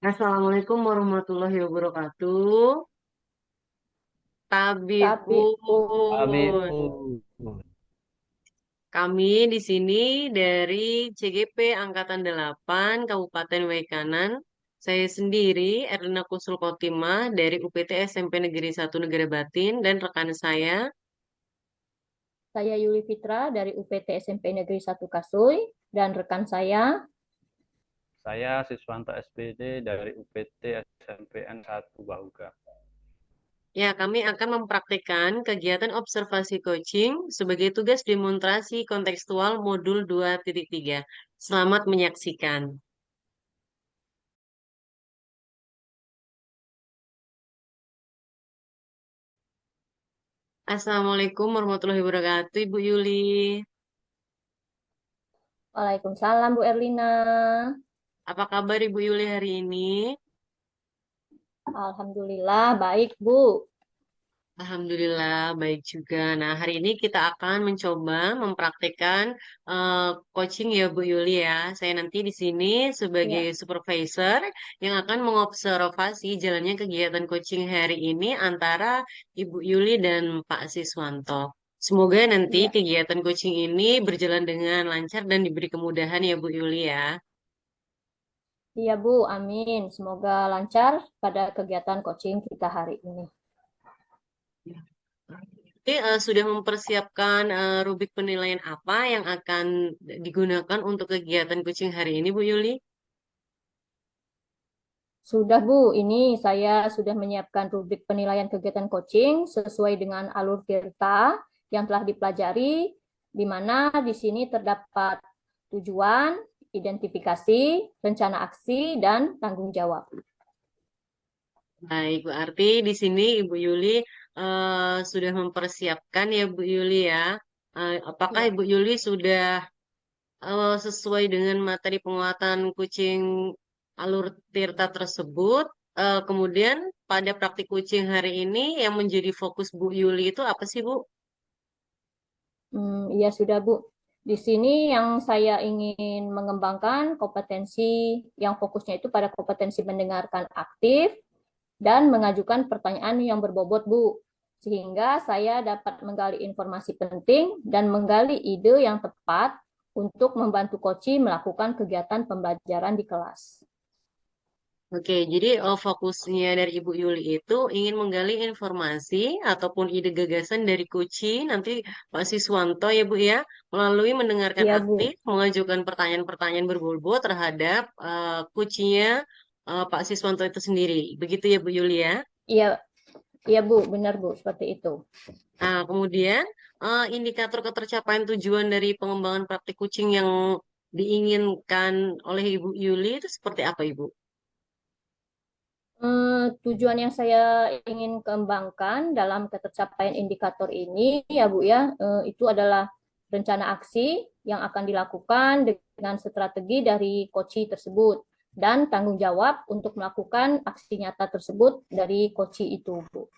Assalamualaikum warahmatullahi wabarakatuh. Tapi Tabibun. Kami di sini dari CGP Angkatan 8 Kabupaten Waikanan. Saya sendiri Erlina Kusul Kotimah dari UPT SMP Negeri 1 Negara Batin dan rekan saya. saya Yuli Fitra dari UPT SMP Negeri 1 Kasui dan rekan saya. Saya Siswanto SPD dari UPT SMPN 1 Bahuga. Ya, kami akan mempraktikkan kegiatan observasi coaching sebagai tugas demonstrasi kontekstual modul 2.3. Selamat menyaksikan. Assalamualaikum warahmatullahi wabarakatuh, Ibu Yuli. Waalaikumsalam Bu Erlina. Apa kabar Ibu Yuli hari ini? Alhamdulillah baik Bu. Alhamdulillah, baik juga. Nah, hari ini kita akan mencoba mempraktikkan coaching ya Bu Yuli ya. Saya nanti di sini sebagai Ya, supervisor yang akan mengobservasi jalannya kegiatan coaching hari ini antara Ibu Yuli dan Pak Siswanto. Semoga nanti ya, kegiatan coaching ini berjalan dengan lancar dan diberi kemudahan ya Bu Yuli ya. iya Bu, amin. Semoga lancar pada kegiatan coaching kita hari ini. Jadi, sudah mempersiapkan rubrik penilaian apa yang akan digunakan untuk kegiatan coaching hari ini, Bu Yuli? Sudah Bu, ini saya sudah menyiapkan rubrik penilaian kegiatan coaching sesuai dengan alur tirta yang telah dipelajari, di mana di sini terdapat tujuan, identifikasi, rencana aksi, dan tanggung jawab. Baik, berarti di sini Ibu Yuli sudah mempersiapkan ya, Bu Yuli ya. Apakah Ya, Ibu Yuli sudah sesuai dengan materi penguatan kucing alur tirta tersebut? Kemudian pada praktik kucing hari ini yang menjadi fokus Bu Yuli itu apa sih, Bu? iya sudah Bu. Di sini yang saya ingin mengembangkan kompetensi yang fokusnya itu pada kompetensi mendengarkan aktif dan mengajukan pertanyaan yang berbobot Bu. Sehingga saya dapat menggali informasi penting dan menggali ide yang tepat untuk membantu coach melakukan kegiatan pembelajaran di kelas. Oke, jadi fokusnya dari Ibu Yuli itu ingin menggali informasi ataupun ide gagasan dari Kuci, nanti Pak Siswanto ya Bu ya, melalui mendengarkan Iya aktif, Bu. mengajukan pertanyaan-pertanyaan berbobot terhadap Kucinya Pak Siswanto itu sendiri. Begitu ya Bu Yuli ya. Iya, iya Bu, benar Bu, seperti itu. Nah, kemudian indikator ketercapaian tujuan dari pengembangan praktik kucing yang diinginkan oleh Ibu Yuli itu seperti apa Ibu? Tujuan yang saya ingin kembangkan dalam ketercapaian indikator ini ya Bu ya, itu adalah rencana aksi yang akan dilakukan dengan strategi dari coach tersebut dan tanggung jawab untuk melakukan aksi nyata tersebut dari coach itu Bu.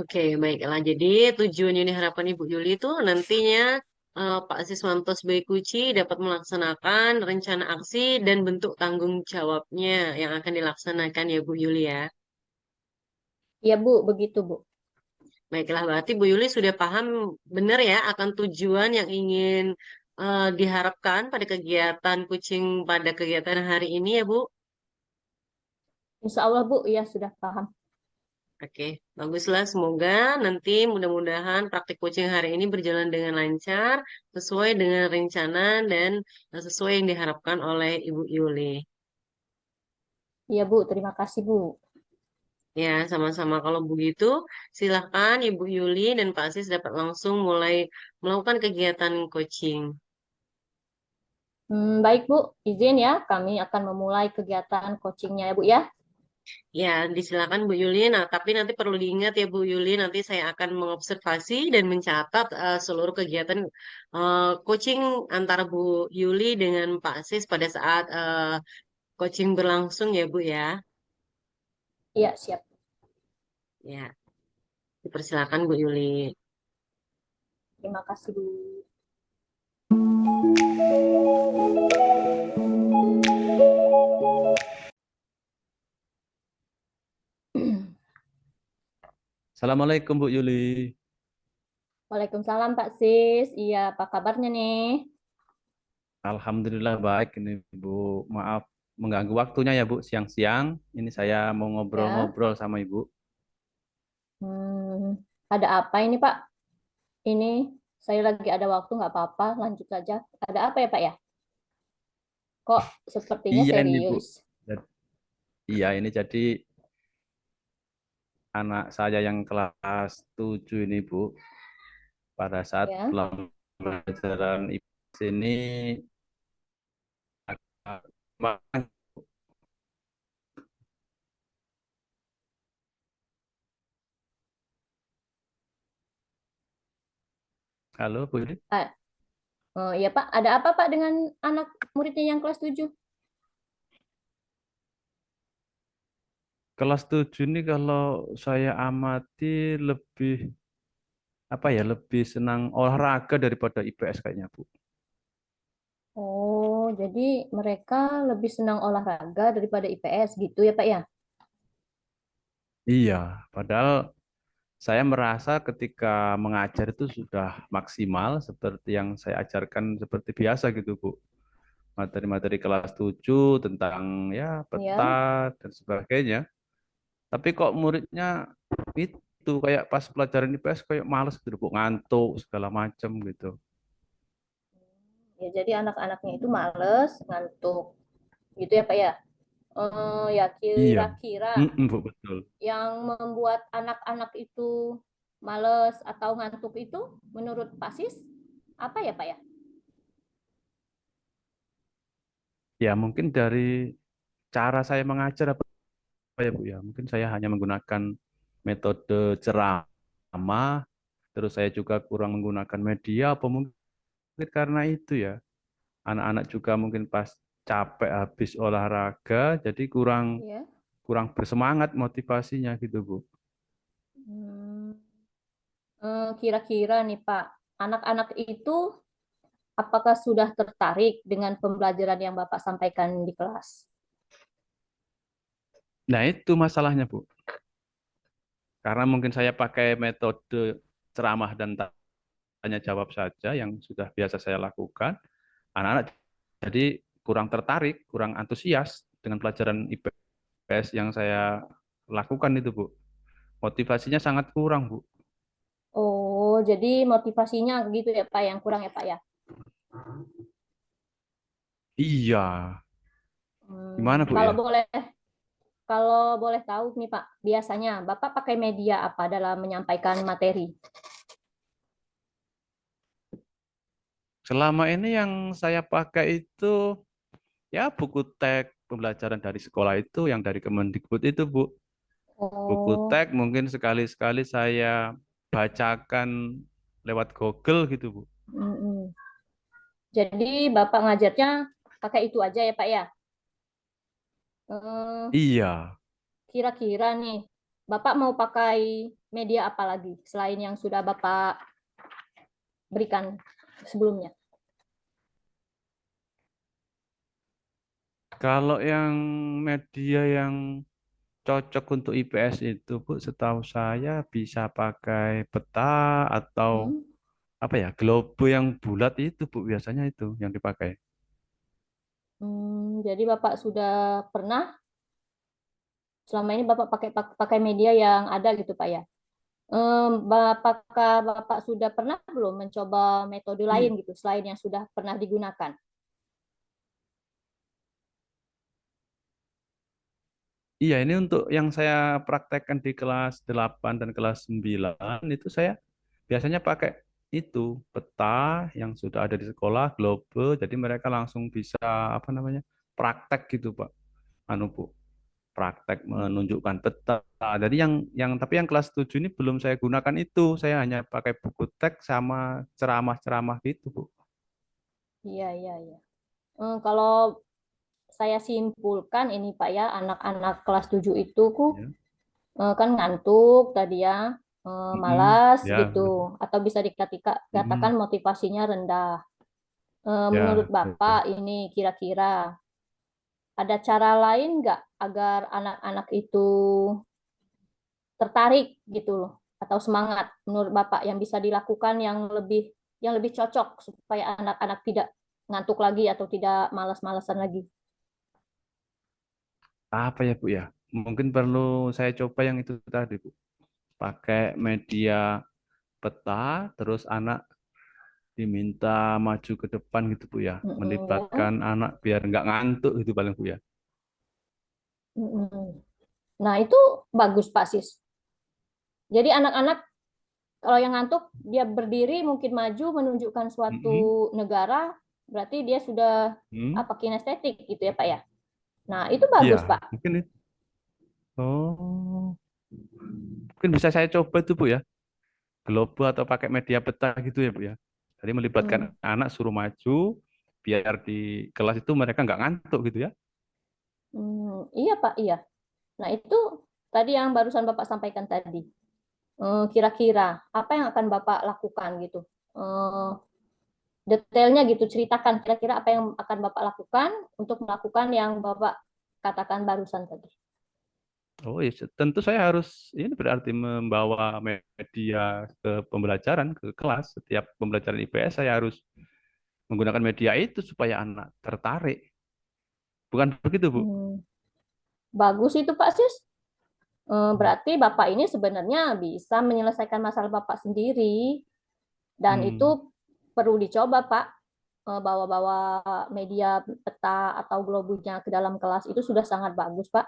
Oke, baiklah. Jadi tujuan yang diharapkan Ibu Yuli itu nantinya Pak Siswanto sebagai kunci dapat melaksanakan rencana aksi dan bentuk tanggung jawabnya yang akan dilaksanakan ya Bu Yuli ya. Ya Bu, begitu Bu. Baiklah, berarti Bu Yuli sudah paham benar ya akan tujuan yang ingin diharapkan pada kegiatan kucing pada kegiatan hari ini ya Bu. Insya Allah Bu, ya sudah paham. Oke, baguslah. Semoga nanti mudah-mudahan praktik coaching hari ini berjalan dengan lancar, sesuai dengan rencana dan sesuai yang diharapkan oleh Ibu Yuli. Ya Bu, terima kasih Bu. Ya, sama-sama. Kalau begitu, silahkan Ibu Yuli dan Pak Sis dapat langsung mulai melakukan kegiatan coaching. Baik Bu, izin ya, kami akan memulai kegiatan coachingnya ya Bu ya. Ya, disilakan Bu Yuli. Nah, tapi nanti perlu diingat ya Bu Yuli, nanti saya akan mengobservasi dan mencatat seluruh kegiatan coaching antara Bu Yuli dengan Pak Sis pada saat coaching berlangsung ya Bu ya. Iya, siap. Ya, dipersilakan Bu Yuli. Terima kasih Bu. Assalamualaikum Bu Yuli. Waalaikumsalam Pak Sis. Iya, apa kabarnya nih? Alhamdulillah baik ini Bu. Maaf mengganggu waktunya ya Bu siang-siang. Ini saya mau Ya. ngobrol-ngobrol sama Ibu. Hmm, ada apa ini Pak? Ini saya lagi ada waktu, nggak apa-apa, lanjut saja. Ada apa ya Pak ya? Kok sepertinya Iya ini Bu. serius? Iya ini jadi anak saya yang kelas 7 ini Bu. Pada saat Ya. pelajaran IPS ini agak- Halo Bu Yuli. Ah, oh, iya Pak, ada apa Pak dengan anak muridnya yang kelas 7? Kelas 7 ini kalau saya amati lebih apa ya lebih senang olahraga daripada IPS kayaknya Bu. Oh, jadi mereka lebih senang olahraga daripada IPS gitu ya Pak ya? Iya, padahal saya merasa ketika mengajar itu sudah maksimal seperti yang saya ajarkan seperti biasa gitu Bu. Materi-materi kelas 7 tentang ya peta Ya. dan sebagainya. Tapi kok muridnya itu kayak pas pelajaran IPS kayak males gitu Bu, ngantuk segala macam gitu. Ya, jadi anak-anaknya itu males, ngantuk. Gitu ya Pak ya? Ya Iya. kira-kira Mm-mm, Bu, betul. yang membuat anak-anak itu males atau ngantuk itu menurut Pak Sis apa ya Pak ya? Ya mungkin dari cara saya mengajar apa ya Bu ya. Mungkin saya hanya menggunakan metode ceramah, terus saya juga kurang menggunakan media, apa mungkin karena itu ya. Anak-anak juga mungkin pas capek habis olahraga, jadi kurang Ya. kurang bersemangat motivasinya gitu Bu. Hmm, Kira-kira nih Pak, anak-anak itu apakah sudah tertarik dengan pembelajaran yang Bapak sampaikan di kelas? Nah itu masalahnya Bu. Karena mungkin saya pakai metode ceramah dan tanya jawab saja yang sudah biasa saya lakukan, anak-anak jadi kurang tertarik, kurang antusias dengan pelajaran IPS yang saya lakukan itu, Bu. Motivasinya sangat kurang, Bu. Oh, jadi motivasinya gitu ya Pak, yang kurang ya Pak ya? Iya, gimana, Bu Kalau ya? boleh, kalau boleh tahu nih Pak, biasanya Bapak pakai media apa dalam menyampaikan materi? Selama ini yang saya pakai itu ya buku teks pembelajaran dari sekolah itu yang dari Kemendikbud itu, Bu. Buku Oh, teks mungkin sekali-sekali saya bacakan lewat Google gitu, Bu. mm-mm. Jadi Bapak ngajarnya pakai itu aja ya Pak ya? Eh, Iya. Kira-kira nih, Bapak mau pakai media apa lagi selain yang sudah Bapak berikan sebelumnya? Kalau yang media yang cocok untuk IPS itu, Bu, setahu saya bisa pakai peta atau Hmm? apa ya, globe yang bulat itu, Bu, biasanya itu yang dipakai. Jadi Bapak sudah pernah selama ini Bapak pakai pakai media yang ada gitu Pak ya? Apakah Bapak sudah pernah belum mencoba metode lain I- gitu selain yang sudah pernah digunakan? Iya, ini untuk yang saya praktekkan di kelas 8 dan kelas 9 itu saya biasanya pakai itu peta yang sudah ada di sekolah, globe, jadi mereka langsung bisa apa namanya? Praktek gitu, Pak. Anu, Bu. Praktek menunjukkan peta. Jadi yang tapi yang kelas 7 ini belum saya gunakan itu. Saya hanya pakai buku teks sama ceramah-ceramah gitu, Bu. Iya, iya, iya. Kalau saya simpulkan ini Pak ya, anak-anak kelas 7 itu Ya. kan ngantuk tadi ya, Mm-mm. malas Ya, gitu, atau bisa dikatakan mm-mm. motivasinya rendah. Menurut Ya, Bapak betul. ini kira-kira ada cara lain nggak agar anak-anak itu tertarik gitu loh atau semangat menurut Bapak yang bisa dilakukan yang lebih cocok supaya anak-anak tidak ngantuk lagi atau tidak malas-malasan lagi? Apa ya Bu ya? Mungkin perlu saya coba yang itu tadi Bu. Pakai media peta, terus anak diminta maju ke depan gitu Bu ya. Ya. Melibatkan anak biar nggak ngantuk gitu paling Bu ya. Nah, itu bagus Pak Sis. Jadi anak-anak kalau yang ngantuk dia berdiri mungkin maju menunjukkan Mm-mm. suatu negara, berarti dia sudah Hmm. apa kinestetik gitu ya Pak ya. Nah, itu bagus Iya, Pak. mungkin itu. Oh, mungkin bisa saya coba tuh Bu ya. Globo atau pakai media peta gitu ya Bu ya. Jadi melibatkan Hmm, anak suruh maju biar di kelas itu mereka nggak ngantuk gitu ya. iya Pak, iya. Nah, itu tadi yang barusan Bapak sampaikan tadi. Kira-kira apa yang akan Bapak lakukan gitu? Eh, Detailnya gitu, ceritakan kira-kira apa yang akan Bapak lakukan untuk melakukan yang Bapak katakan barusan tadi. Oh iya, tentu saya harus ini berarti membawa media ke pembelajaran ke kelas. Setiap pembelajaran IPS saya harus menggunakan media itu supaya anak tertarik. Bukan begitu, Bu? Hmm, Bagus itu Pak Sis. Berarti Bapak ini sebenarnya bisa menyelesaikan masalah Bapak sendiri dan Hmm. itu perlu dicoba Pak. Bawa-bawa media peta atau globunya ke dalam kelas itu sudah sangat bagus Pak.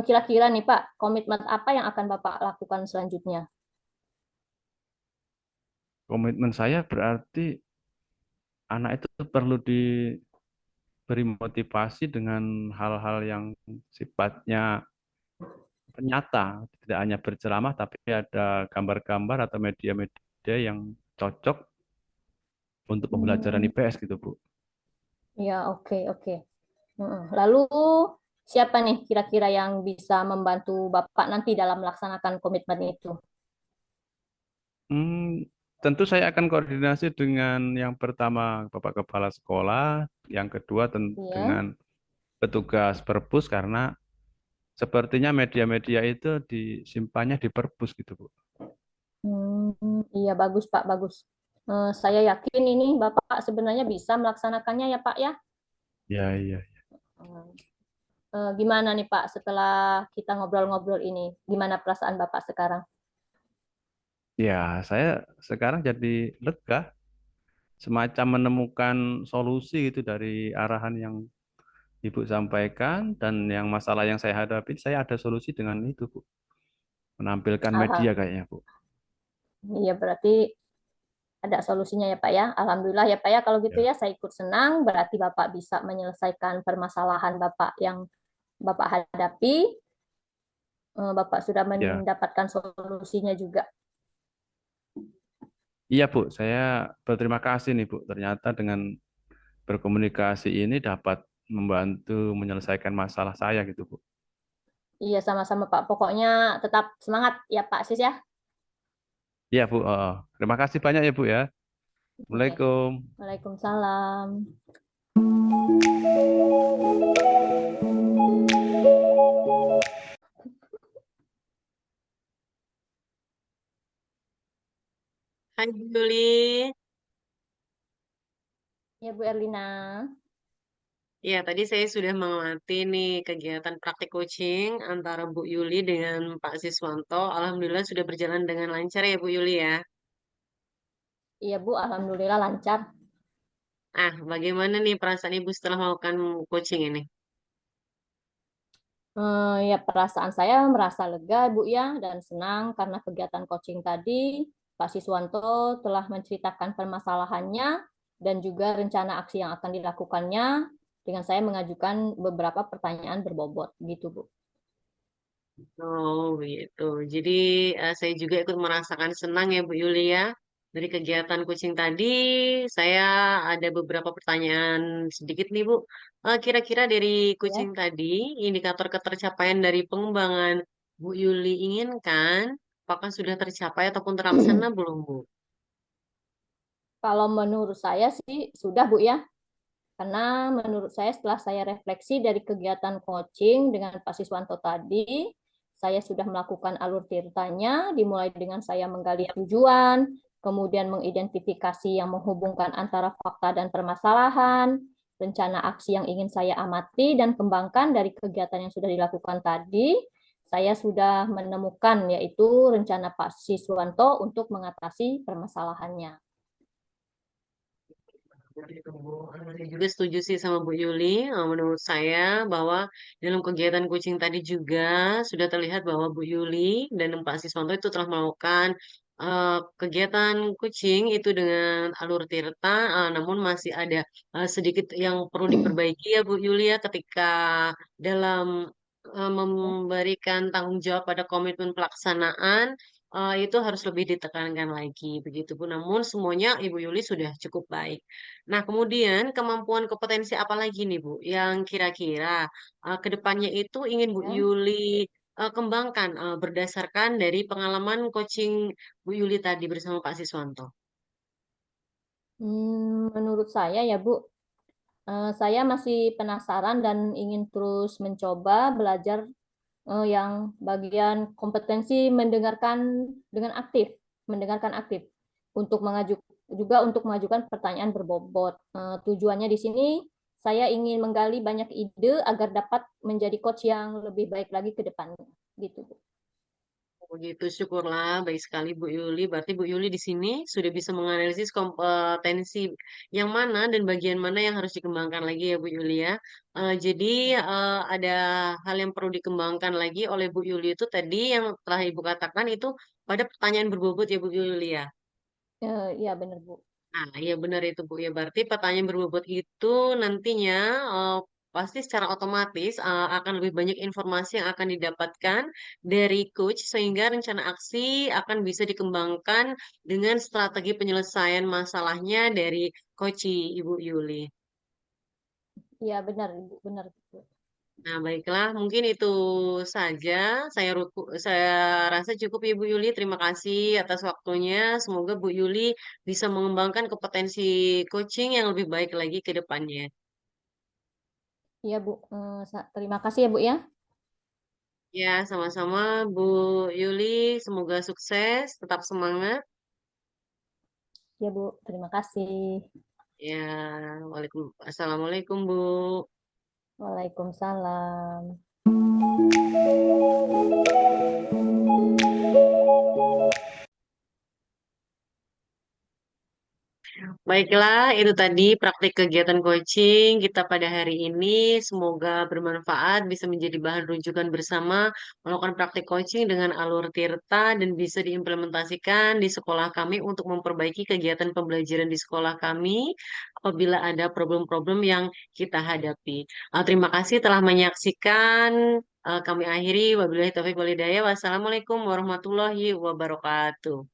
Kira-kira nih Pak, komitmen apa yang akan Bapak lakukan selanjutnya? Komitmen saya berarti anak itu perlu diberi motivasi dengan hal-hal yang sifatnya nyata, tidak hanya berceramah, tapi ada gambar-gambar atau media-media yang cocok untuk pembelajaran Hmm, IPS gitu, Bu. ya oke oke. Lalu siapa nih kira-kira yang bisa membantu Bapak nanti dalam melaksanakan komitmen itu? Hmm, tentu saya akan koordinasi dengan yang pertama Bapak Kepala Sekolah, yang kedua Ya, dengan petugas perpus karena sepertinya media-media itu disimpannya di perpus gitu, Bu. iya bagus Pak, bagus. Saya yakin ini Bapak sebenarnya bisa melaksanakannya ya Pak ya. Ya, iya. Hmm. Gimana nih Pak setelah kita ngobrol-ngobrol ini? Gimana perasaan Bapak sekarang? Ya, saya sekarang jadi lega, semacam menemukan solusi gitu dari arahan yang Ibu sampaikan dan yang masalah yang saya hadapi, saya ada solusi dengan itu, Bu. Menampilkan media Alhamdulillah, kayaknya, Bu. iya berarti ada solusinya ya Pak ya. Alhamdulillah ya Pak ya. Kalau gitu Ya, ya saya ikut senang. Berarti Bapak bisa menyelesaikan permasalahan Bapak yang Bapak hadapi. Bapak sudah ya. mendapatkan solusinya juga. Iya, Bu. Saya berterima kasih nih, Bu. Ternyata dengan berkomunikasi ini dapat membantu menyelesaikan masalah saya gitu, Bu. Iya sama-sama Pak. Pokoknya tetap semangat ya Pak Sis ya. Iya, Bu. Terima kasih banyak ya, Bu ya. Oke. Assalamualaikum. Waalaikumsalam. Hai Bu Yuli. Ya Bu Erlina. Ya, tadi saya sudah mengamati nih kegiatan praktik coaching antara Bu Yuli dengan Pak Siswanto. Alhamdulillah sudah berjalan dengan lancar ya Bu Yuli ya. Iya Bu, Alhamdulillah lancar. Bagaimana nih perasaan Ibu setelah melakukan coaching ini? Ya perasaan saya merasa lega Bu ya dan senang karena kegiatan coaching tadi Pak Siswanto telah menceritakan permasalahannya dan juga rencana aksi yang akan dilakukannya dengan saya mengajukan beberapa pertanyaan berbobot gitu Bu. Oh, begitu. Jadi saya juga ikut merasakan senang ya Bu Yuli ya. Dari kegiatan coaching tadi, saya ada beberapa pertanyaan sedikit nih Bu. Kira-kira dari Ya. coaching tadi, indikator ketercapaian dari pengembangan Bu Yuli inginkan, apakah sudah tercapai ataupun terlaksana belum Bu? Kalau menurut saya sih sudah Bu ya, karena menurut saya setelah saya refleksi dari kegiatan coaching dengan Pak Siswanto tadi, saya sudah melakukan alur tirtanya, dimulai dengan saya menggali tujuan, kemudian mengidentifikasi yang menghubungkan antara fakta dan permasalahan, rencana aksi yang ingin saya amati dan kembangkan dari kegiatan yang sudah dilakukan tadi. Saya sudah menemukan yaitu rencana Pak Siswanto untuk mengatasi permasalahannya. Saya juga setuju sih sama Bu Yuli. Menurut saya bahwa dalam kegiatan coaching tadi juga sudah terlihat bahwa Bu Yuli dan Pak Siswanto itu telah melakukan kegiatan coaching itu dengan alur tirta, namun masih ada sedikit yang perlu diperbaiki ya Bu Yuli ya ketika dalam memberikan tanggung jawab pada komitmen pelaksanaan itu harus lebih ditekankan lagi begitu Bu. Namun semuanya Ibu Yuli sudah cukup baik. Nah, kemudian kemampuan kompetensi apa lagi nih, Bu, yang kira-kira ke depannya itu ingin Bu Ya. Yuli kembangkan berdasarkan dari pengalaman coaching Bu Yuli tadi bersama Pak Siswanto? Menurut saya ya Bu, saya masih penasaran dan ingin terus mencoba belajar yang bagian kompetensi mendengarkan aktif untuk untuk mengajukan pertanyaan berbobot. Tujuannya di sini saya ingin menggali banyak ide agar dapat menjadi coach yang lebih baik lagi ke depannya, gitu Bu. Begitu, syukurlah. Baik sekali Bu Yuli. Berarti Bu Yuli di sini sudah bisa menganalisis kompetensi yang mana dan bagian mana yang harus dikembangkan lagi ya Bu Yuli ya. Jadi ada hal yang perlu dikembangkan lagi oleh Bu Yuli itu tadi yang telah Ibu katakan itu pada pertanyaan berbobot ya Bu Yuli ya. Ya benar Bu. Nah, iya benar itu Bu. Ya berarti pertanyaan berbobot itu nantinya eh, pasti secara otomatis akan lebih banyak informasi yang akan didapatkan dari coach sehingga rencana aksi akan bisa dikembangkan dengan strategi penyelesaian masalahnya dari coach Ibu Yuli. Iya benar Ibu, benar Bu. Nah, baiklah, mungkin itu saja. Saya rasa cukup Ibu Yuli. Terima kasih atas waktunya. Semoga Bu Yuli bisa mengembangkan kompetensi coaching yang lebih baik lagi ke depannya. Iya Bu, terima kasih ya Bu ya. Ya, sama-sama Bu Yuli. Semoga sukses, tetap semangat. Ya Bu, terima kasih. Ya, Assalamualaikum Bu. Waalaikumsalam. Baiklah, itu tadi praktik kegiatan coaching kita pada hari ini. Semoga bermanfaat, bisa menjadi bahan rujukan bersama melakukan praktik coaching dengan alur Tirta dan bisa diimplementasikan di sekolah kami untuk memperbaiki kegiatan pembelajaran di sekolah kami apabila ada problem-problem yang kita hadapi. Terima kasih telah menyaksikan. Kami akhiri. Wabillahi taufiq wal hidayah. Wassalamualaikum warahmatullahi wabarakatuh.